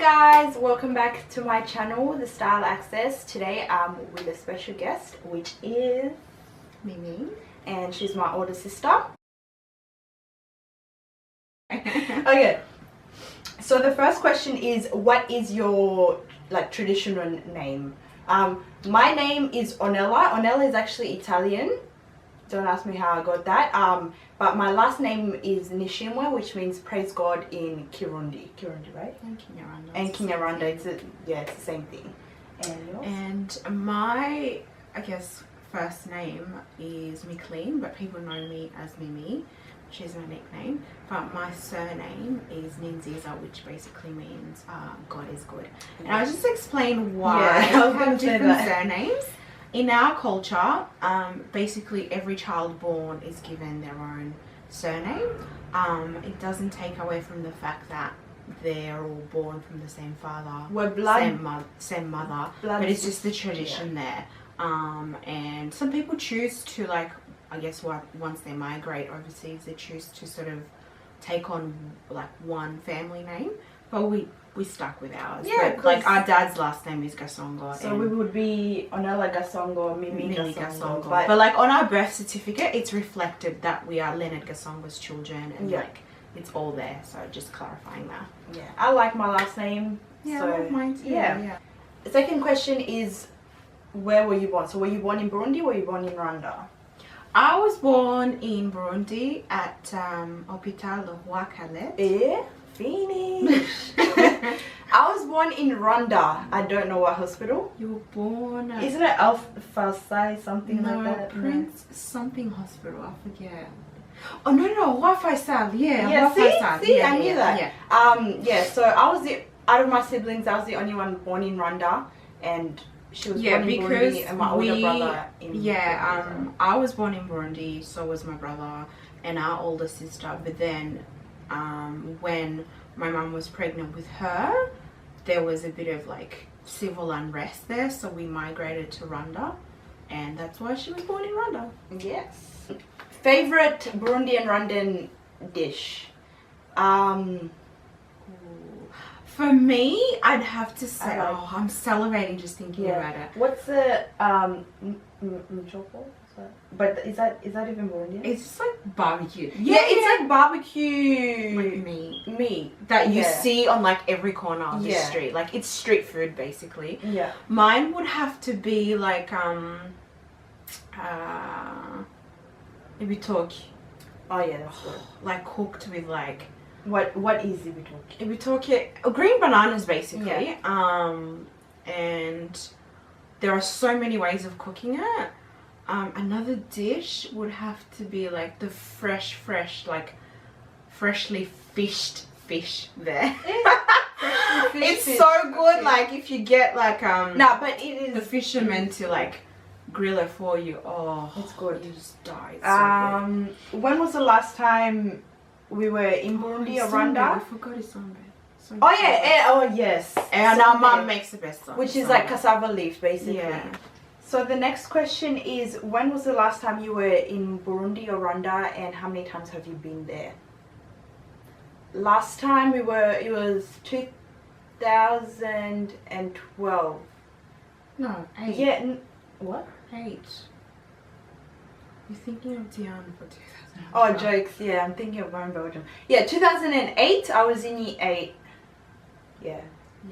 guys, welcome back to my channel, The Style Access. Today I'm with a special guest, which is Mimi, and she's my older sister. Okay, so the first question is, what is your traditional name? My name is Onella. Onella is actually Italian. Don't ask me how I got that. But my last name is Nishimwe, which means praise God in Kirundi. Kirundi, right? and Kinyarwanda. It's the same thing. And yours? And my, first name is McLean, but people know me as Mimi, which is my nickname. But my surname is Ninziza, which basically means God is good. And I'll just explain why I have different surnames. In our culture, basically every child born is given their own surname. It doesn't take away from the fact that they're all born from the same father, same mother, but it's just the tradition there. And some people choose to, once they migrate overseas, they choose to sort of take on one family name, but we stuck with ours. Yeah, but, our dad's last name is Gasongo, so we would be Onella Gasongo, Mimi Gasongo. But on our birth certificate, it's reflected that we are Leonard Gasongo's children, and it's all there. So just clarifying that. Yeah, I like my last name. Yeah, I like mine too. Yeah. The second question is, where were you born? So were you born in Burundi or were you born in Rwanda? I was born in Burundi at Hôpital Roi. Yeah. Finish. I was born in Rwanda. I don't know what hospital. You were born at... Isn't it Alpha something like that? Prince something hospital, I forget. Oh no, Wi-Fi Sal. Yeah, see, I knew that. Yeah. So I was out of my siblings, I was the only one born in Rwanda, and she was born in Burundi, and my older brother in Burundi. I was born in Burundi, so was my brother and our older sister. But then when my mum was pregnant with her, there was a bit of civil unrest there, so we migrated to Rwanda, and that's why she was born in Rwanda. Yes. Favorite Burundian Rwandan dish? For me, I'd have to say, I'm salivating just thinking about it. What's the mchoko? But is that even Burundian? It's just like barbecue. Yeah, it's like barbecue meat that you see on every corner of the street. It's street food basically. Yeah. Mine would have to be ibitoki. Oh yeah, that's good. Cooked with what is ibitoki? Ibitoki, green bananas basically. Yeah. And there are so many ways of cooking it. Another dish would have to be the freshly fished fish there. It's so good. If you get but it is the fishermen to grill it for you. Oh, it's good. You just die. It's so good. When was the last time we were in Burundi or Rwanda? I forgot his song. Oh yeah, oh yes. And our mum makes the best song. Which is cassava leaf basically. Yeah. So the next question is, when was the last time you were in Burundi or Rwanda, and how many times have you been there? Last time it was 2012. No, 8. Yeah, what? 8. You're thinking of Diana for 2000. Oh, jokes. Yeah, I'm thinking of going Belgium. Yeah, 2008. I was in year 8. Yeah.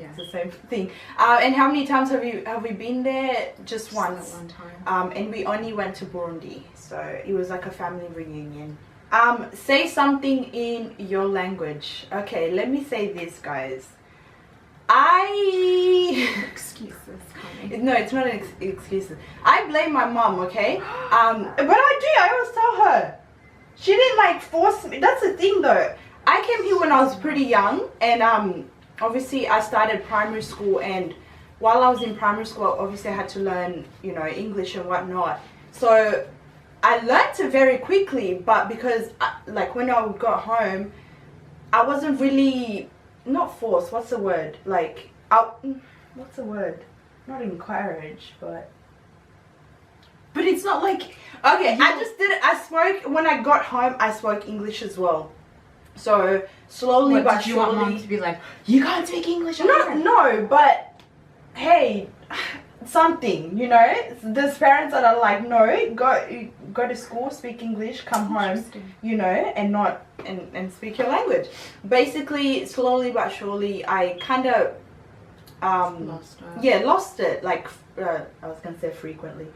Yeah, it's the same thing. And how many times have we been there? Just once. One time. And we only went to Burundi, so it was like a family reunion. Say something in your language. Okay, let me say this, guys. Excuses coming. No, it's not an excuse. I blame my mom. Okay. But I always tell her. She didn't force me. That's the thing, though. I came here when I was pretty young, and obviously I started primary school, and while I was in primary school, obviously I had to learn, English and whatnot. So I learned it very quickly, but because when I would go home, I wasn't really, not forced, what's the word? What's the word? Not encouraged, but it's not okay, I just did it. I spoke, when I got home, I spoke English as well. So slowly What, but did you want surely. mom to be like, you can't speak English? No, but hey, something, you know. There's parents that are like, no, go to school, speak English, come home, you know, and not and speak your language. Basically, slowly but surely, I kind of lost it. Like I was gonna say frequently,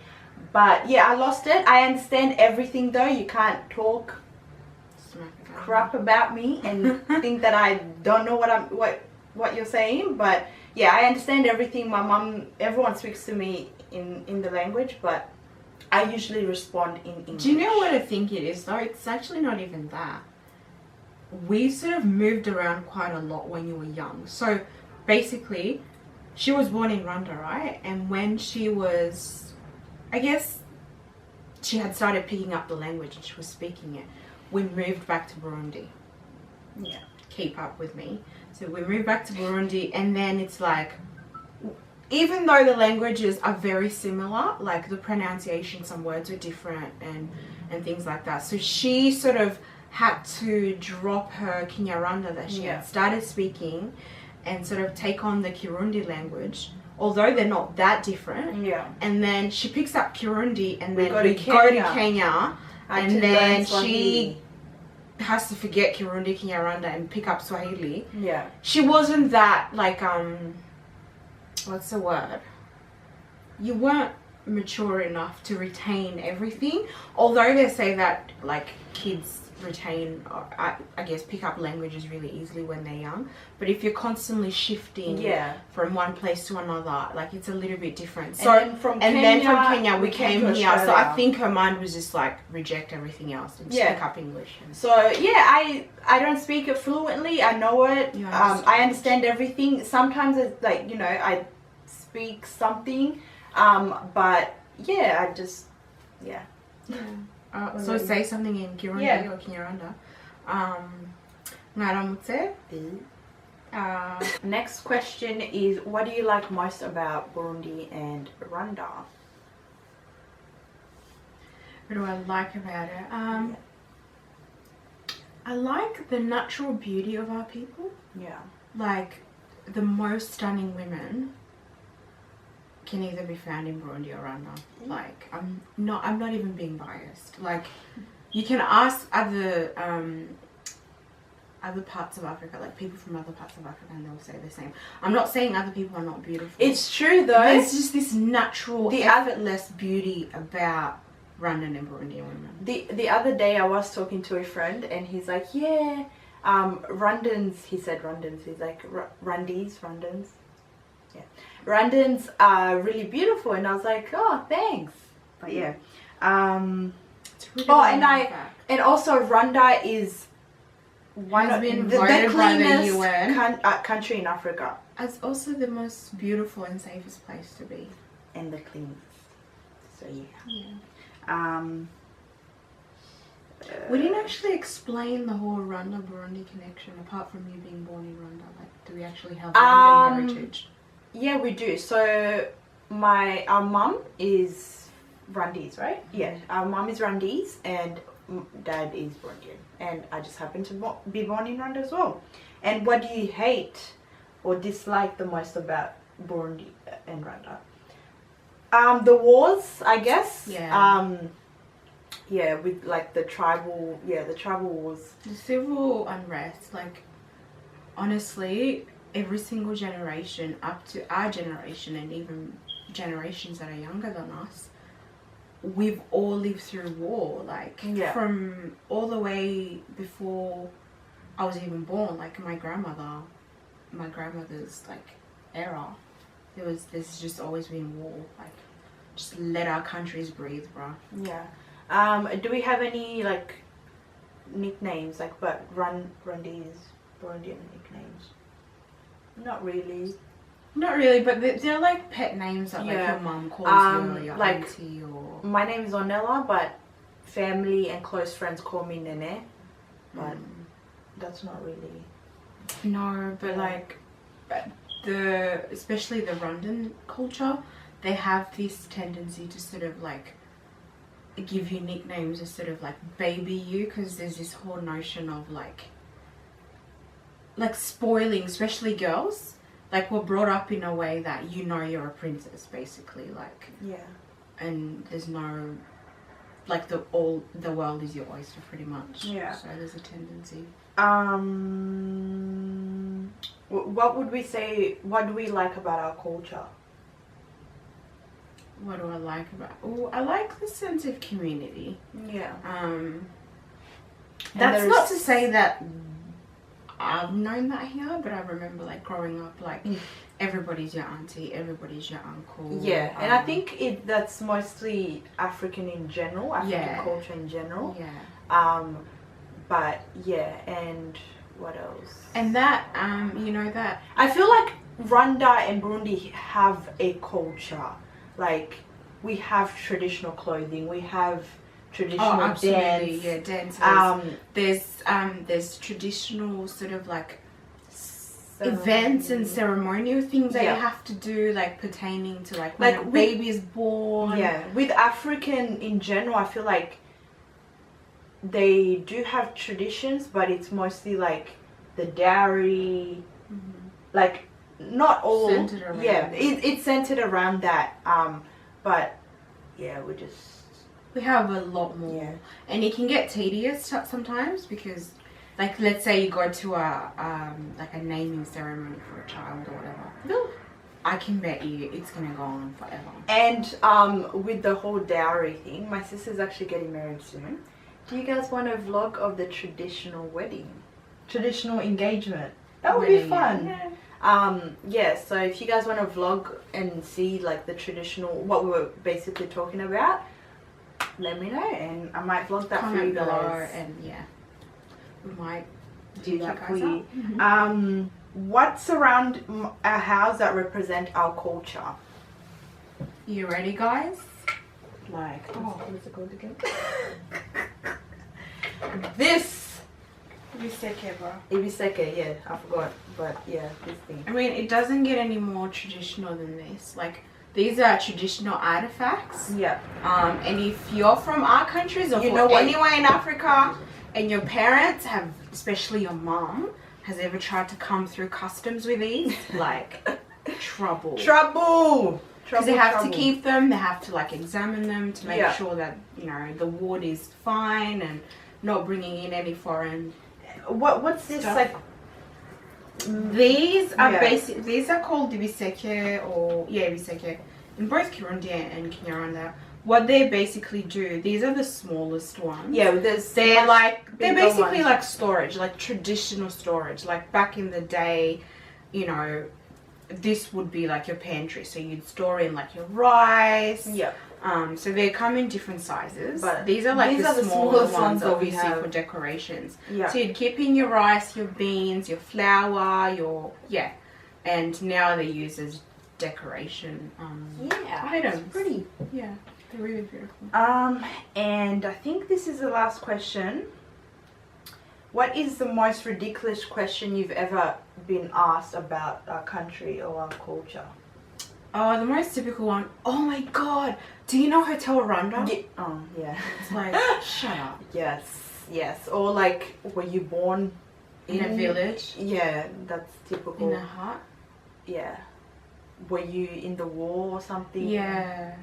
but yeah, I lost it. I understand everything though. You can't talk crap about me and think that I don't know what you're saying. But yeah, I understand everything. My mom, everyone speaks to me in the language, but I usually respond in English. Do you know what I think it is though? It's actually not even that. We sort of moved around quite a lot when you were young. So basically, she was born in Rwanda, right? And when she was, I guess, she had started picking up the language and she was speaking it. We moved back to Burundi. Yeah. Keep up with me. So we moved back to Burundi, and then it's like, even though the languages are very similar, like the pronunciation, some words are different and things like that. So she sort of had to drop her Kinyarwanda that she had started speaking and sort of take on the Kirundi language, although they're not that different. Yeah. And then she picks up Kirundi, and then go we to go to Kenya, and then Swahili. she has to forget Kirundi, Kinyarwanda and pick up Swahili. Yeah. She wasn't that like what's the word? You weren't mature enough to retain everything. Although they say that like kids retain, or I guess pick up languages really easily when they're young. But if you're constantly shifting from one place to another, like it's a little bit different. So then from Kenya we came here. So I think her mind was just like reject everything else and just pick up English. So yeah, I don't speak it fluently. I know it. I understand everything. Sometimes it's like, you know, I speak something, but yeah, I just so say something in Kirundi or Kinyarwanda. Mwaramutse. Next question is, what do you like most about Burundi and Rwanda? What do I like about it? I like the natural beauty of our people. Yeah. Like the most stunning women can either be found in Burundi or Rwanda. Like I'm not even being biased. Like you can ask other parts of Africa, like people from other parts of Africa, and they'll say the same. I'm not saying other people are not beautiful. It's true though. There's just this natural, effortless beauty about Rwandan and Burundian women. The other day I was talking to a friend and he's like, yeah, Rwandans, he said Rwandans, he's like Rwandans. Yeah. Rwandans are really beautiful, and I was like, oh, thanks. But yeah. It's really and also Rwanda is one of the cleanest country in Africa. It's also the most beautiful and safest place to be. And the cleanest. So yeah. We didn't actually explain the whole Rwanda-Burundi connection, apart from you being born in Rwanda. Like, do we actually have Rwandan heritage? Yeah, we do. So our mum is Rwandese, right? Yeah, our mum is Rwandese and dad is Burundian, and I just happen to be born in Rwanda as well. And what do you hate or dislike the most about Burundi and Rwanda? The wars, I guess. Yeah. With like the tribal wars. The civil unrest, like honestly, every single generation up to our generation and even generations that are younger than us, we've all lived through war, like from all the way before I was even born. Like my grandmother's like era, there's just always been war. Like just let our countries breathe, bro. Yeah. Do we have any like nicknames, like Rwandese Burundian nicknames? Not really, but they're like pet names that like your mom calls you, or your like auntie, or... My name is Ornella, but family and close friends call me Nene. But that's not really... No, but like especially the Rwandan culture, they have this tendency to sort of like give you nicknames, or sort of like baby you, because there's this whole notion of like like spoiling, especially girls. Like we're brought up in a way that you know you're a princess, basically. Like and there's no like the world is your oyster, pretty much. Yeah. So there's a tendency. What would we say? What do we like about our culture? What do I like about? Oh, I like the sense of community. Yeah. That's not to say that I've known that here, but I remember like growing up, like everybody's your auntie, everybody's your uncle. Yeah, and I think that's mostly African in general, African culture in general. Yeah. But yeah, and what else? And that, you know that I feel like Rwanda and Burundi have a culture. Like we have traditional clothing, we have traditional dance. Yeah, dances. There's traditional sort of like events and ceremonial things that you have to do, like pertaining to like when a baby is born. Yeah, with African in general, I feel like they do have traditions, but it's mostly like the dowry, like not all. Centered around it's centered around that. But yeah, we have a lot more, and it can get tedious sometimes because, like, let's say you go to a like a naming ceremony for a child or whatever. I can bet you it's gonna go on forever. And with the whole dowry thing, my sister's actually getting married soon. Do you guys want a vlog of the traditional wedding, traditional engagement? That would be fun. Yeah. So if you guys want to vlog and see like the traditional, what we were basically talking about, let me know and I might vlog that for you guys. And yeah, we might do that for you. What's around our house that represent our culture? You ready, guys? Like, what's it called again? This Ibiseke, yeah, I forgot, but yeah, this thing. I mean, it doesn't get any more traditional than this. Like, these are traditional artifacts. Yeah. And if you're from our countries or anywhere in Africa, and your parents have, especially your mom, has ever tried to come through customs with these, like, trouble. Because they have to keep them, they have to like examine them to make sure that, you know, the wood is fine and not bringing in any foreign. What's this stuff. like? These are these are called ibiseke or ibiseke in both Burundi and Kinyarwanda. What they basically do, these are the smallest ones. Yeah, they're basically like storage, like traditional storage. Like back in the day, you know, this would be like your pantry, so you'd store in like your rice. Yeah. So they come in different sizes, but these are like the smallest ones obviously for decorations. Yeah. So you'd keep in your rice, your beans, your flour, and now they use as decoration items. It's pretty. Yeah, they're really beautiful. And I think this is the last question. What is the most ridiculous question you've ever been asked about our country or our culture? Oh, the most typical one. Oh my god, do you know Hotel Rhonda? Yeah. It's like, shut up. Yes. Or like, were you born in a village? Yeah, that's typical. In a hut? Yeah. Were you in the war or something? Yeah.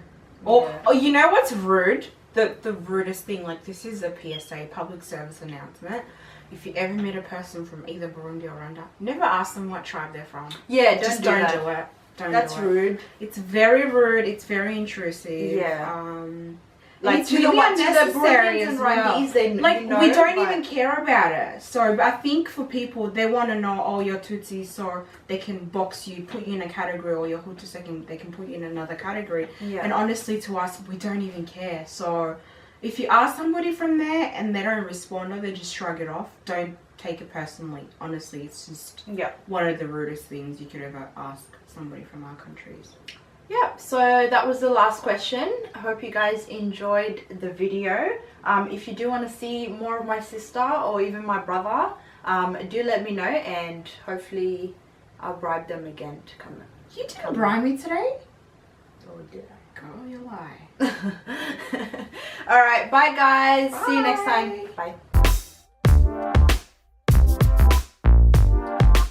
Or you know what's rude? The rudest thing, like this is a PSA, public service announcement. If you ever meet a person from either Burundi or Rwanda, never ask them what tribe they're from. Yeah, don't do it. That's rude. It's very rude. It's very intrusive. Yeah. Like it's to the unnecessary as well. We don't even care about it. So I think for people, they want to know, oh, you're Tutsi, so they can box you, put you in a category, or you're Hutu, so they can put you in another category. Yeah. And honestly, to us, we don't even care. So if you ask somebody from there and they don't respond or they just shrug it off, don't take it personally. Honestly, it's just one of the rudest things you could ever ask somebody from our countries. Yeah, so that was the last question. I hope you guys enjoyed the video. If you do want to see more of my sister or even my brother, do let me know and hopefully I'll bribe them again to come. You didn't bribe me today? Or did I? Girl, you lie. Alright, bye guys. Bye. See you next time. Bye.